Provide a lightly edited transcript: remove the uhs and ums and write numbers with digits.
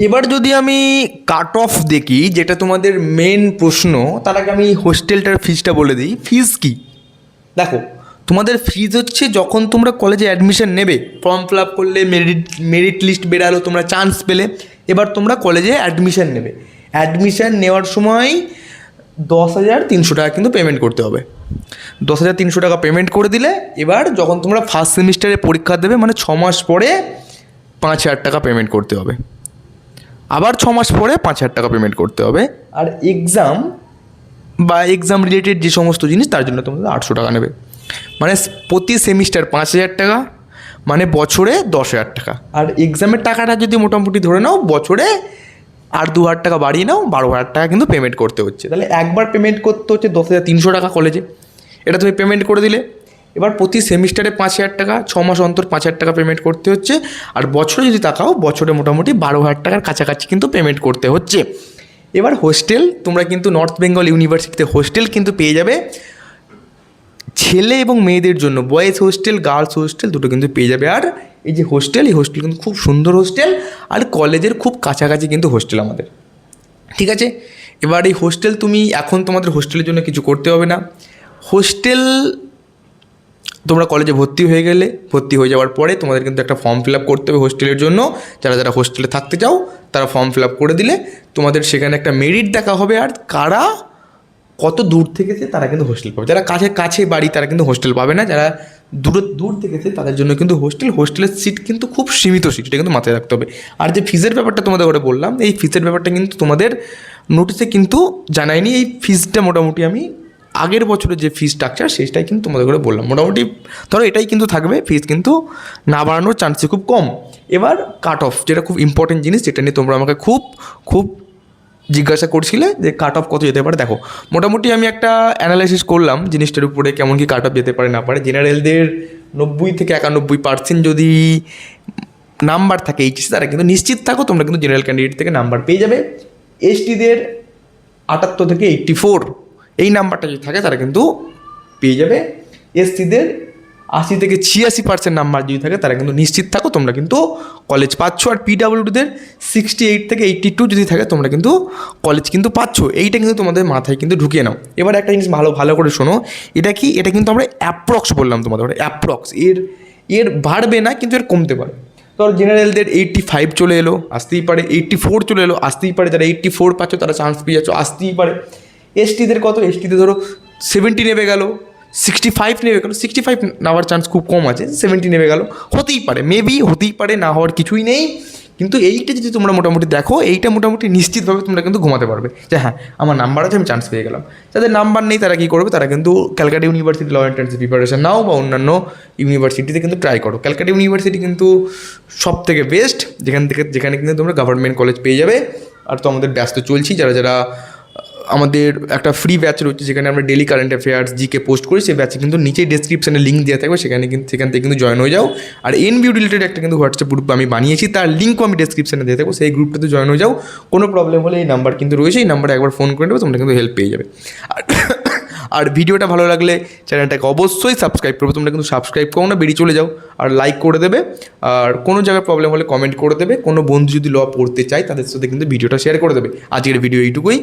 এবার যদি আমি কাট অফ দেখি, যেটা তোমাদের মেন প্রশ্ন, তার আগে আমি হোস্টেলটার ফিজটা বলে দিই। ফিজ কি? দেখো, তোমাদের ফিজ হচ্ছে যখন তোমরা কলেজে অ্যাডমিশন নেবে, ফর্ম ফিল আপ করলে, মেরিট লিস্ট বেরালো, তোমরা চান্স পেলে, এবার তোমরা কলেজে অ্যাডমিশন নেবে। অ্যাডমিশন নেওয়ার সময় 10,300 টাকা কিন্তু পেমেন্ট করতে হবে। 10,300 টাকা পেমেন্ট করে দিলে এবার যখন তোমরা ফার্স্ট সেমিস্টারে পরীক্ষা দেবে, মানে 6 মাস পরে 5,000 টাকা পেমেন্ট করতে হবে। আবার 6 মাস পরে 5,000 টাকা পেমেন্ট করতে হবে। আর এক্সাম বা এক্সাম রিলেটেড যে সমস্ত জিনিস, তার জন্য তোমাদের 800 টাকা নেবে। মানে প্রতি সেমিস্টার 5,000 টাকা, মানে বছরে 10,000 টাকা। আর এক্সামের টাকাটা যদি মোটামুটি ধরে নাও, বছরে আর 2,000 টাকা বাড়িয়ে নাও, 12,000 টাকা কিন্তু পেমেন্ট করতে হচ্ছে। তাহলে একবার পেমেন্ট করতে হচ্ছে 10,300 টাকা কলেজে, এটা তুমি পেমেন্ট করে দিলে। এবার প্রতি সেমিস্টারে 5,000 টাকা, 6 মাস অন্তর 5,000 টাকা পেমেন্ট করতে হচ্ছে। আর বছরে যদি তাকাও, বছরে মোটামুটি 12,000 টাকার কাছাকাছি কিন্তু পেমেন্ট করতে হচ্ছে। এবার হোস্টেল, তোমরা কিন্তু নর্থ বেঙ্গল ইউনিভার্সিটিতে হোস্টেল কিন্তু পেয়ে যাবে ছেলে এবং মেয়েদের জন্য। বয়েজ হোস্টেল, গার্লস হোস্টেল দুটো কিন্তু পেয়ে যাবে। আর এই যে হোস্টেল, এই হোস্টেল কিন্তু খুব সুন্দর হোস্টেল, আর কলেজের খুব কাছাকাছি কিন্তু হোস্টেল আমাদের, ঠিক আছে। এবার এই হোস্টেল, তুমি এখন তোমাদের হোস্টেলের জন্য কিছু করতে হবে না। হোস্টেল তোমরা কলেজে ভর্তি হয়ে গেলে, ভর্তি হয়ে যাওয়ার পরে তোমাদের কিন্তু একটা ফর্ম ফিল আপ করতে হবে হোস্টেলের জন্য। যারা যারা হোস্টেলে থাকতে চাও তারা ফর্ম ফিল আপ করে দিলে তোমাদের সেখানে একটা মেরিট দেখা হবে, আর কারা কত দূর থেকেছে তারা কিন্তু হোস্টেল পাবে। যারা কাছে কাছে বাড়ি তারা কিন্তু হোস্টেল পাবে না, যারা দূর থেকেছে তাদের জন্য কিন্তু হোস্টেলের সিট কিন্তু খুব সীমিত সিট, এটা কিন্তু মাথায় রাখতে হবে। আর যে ফিজের ব্যাপারটা তোমাদের ঘরে বললাম, এই ফিজের ব্যাপারটা কিন্তু তোমাদের নোটিসে কিন্তু জানাইনি। এই ফিজটা মোটামুটি আমি আগের বছরের যে ফিজ স্ট্রাকচার সেটাই কিন্তু তোমাদের করে বললাম। মোটামুটি ধরো এটাই কিন্তু থাকবে, ফিজ কিন্তু না বাড়ানোর চান্সই খুব কম। এবার কাট অফ, যেটা খুব ইম্পর্টেন্ট জিনিস, যেটা নিয়ে তোমরা আমাকে খুব জিজ্ঞাসা করছিলে যে কাট অফ কত যেতে পারে। দেখো, মোটামুটি আমি একটা অ্যানালাইসিস করলাম জিনিসটার উপরে, কেমন কি কাট অফ যেতে পারে না পারে। জেনারেলদের 90 থেকে 91% যদি নাম্বার থাকে এইচএসে, তারা কিন্তু নিশ্চিত থাকো তোমরা কিন্তু জেনারেল ক্যান্ডিডেট থেকে নাম্বার পেয়ে যাবে। এসটিদের 78 থেকে 84 এই নাম্বারটা যদি থাকে তারা কিন্তু পেয়ে যাবে। এসসিদের 80 থেকে 86% নাম্বার যদি থাকে তারা কিন্তু নিশ্চিত থাকো তোমরা কিন্তু কলেজ পাচ্ছ। আর পিডাব্লিউডিদের 68 থেকে 82 যদি থাকে তোমরা কিন্তু কলেজ কিন্তু পাচ্ছ। এইটা কিন্তু তোমাদের মাথায় কিন্তু ঢুকিয়ে নাও। এবার একটা জিনিস ভালো করে শোনো, এটা কি, এটা কিন্তু আমরা অ্যাপ্রক্স বললাম তোমাদের, অ্যাপ্রক্স, এর বাড়বে না কিন্তু এর কমতে পারে। ধরো জেনারেলদের 85 চলে এলো, আসতেই পারে। 84 চলে এলো, আসতেই পারে। যারা 84 পাচ্ছ তারা চান্স পেয়ে যাচ্ছ, আসতেই পারে। এসটিদের কত, এসটিতে ধরো 70 নেমে গেল, 65 নেমে গেল। 65 নেওয়ার চান্স খুব কম আছে, 70 নেমে গেল, হতেই পারে, মেবি হতেই পারে, না হওয়ার কিছুই নেই। কিন্তু এইটা যদি তোমরা মোটামুটি দেখো, এইটা মোটামুটি নিশ্চিতভাবে তোমরা কিন্তু ঘুমাতে পারবে যে হ্যাঁ আমার নাম্বার আছে, আমি চান্স পেয়ে গেলাম। যাদের নাম্বার নেই তারা কী করবে, তারা কিন্তু Calcutta university law entrance preparation নাও, বা অন্যান্য ইউনিভার্সিটিতে কিন্তু ট্রাই করো। ক্যালকাটা ইউনিভার্সিটি কিন্তু সব থেকে বেস্ট, যেখানে কিন্তু তোমরা গভর্নমেন্ট কলেজ পেয়ে যাবে। আর তো আমাদের ব্যস্ত চলছি, যারা আমাদের একটা ফ্রি ব্যাচ রয়েছে যেখানে আমরা daily current affairs GK post করি, সেই ব্যাচে কিন্তু নিচেই ডেসক্রিপশানে লিঙ্ক দেওয়া থাকবে, সেখান থেকে কিন্তু জয়েন হয়ে যাও। আর এনবিউ রিলেটেড একটা কিন্তু হোয়াটসঅ্যাপ গ্রুপ আমি বানিয়েছি, তার লিঙ্কও আমি ডেসক্রিপশানে দিয়ে থাকবো, সেই গ্রুপটাতে জয়েন হয়ে যাও। কোনো প্রবলেম হলে এই নাম্বার কিন্তু রয়েছে, এই নাম্বারে একবার ফোন করে নেবে, তোমরা কিন্তু হেল্প পেয়ে যাবে। আর ভিডিওটা ভালো লাগলে চ্যানেলটাকে অবশ্যই সাবস্ক্রাইব করবে। তোমরা কিন্তু সাবস্ক্রাইব করো না, বেরিয়ে চলে যাও, আর লাইক করে দেবে। আর কোনো জায়গায় প্রবলেম হলে কমেন্ট করে দেবে। কোনো বন্ধু যদি ল পড়তে চায় তাদের সাথে কিন্তু ভিডিওটা শেয়ার করে দেবে। আজকের ভিডিও এইটুকুই।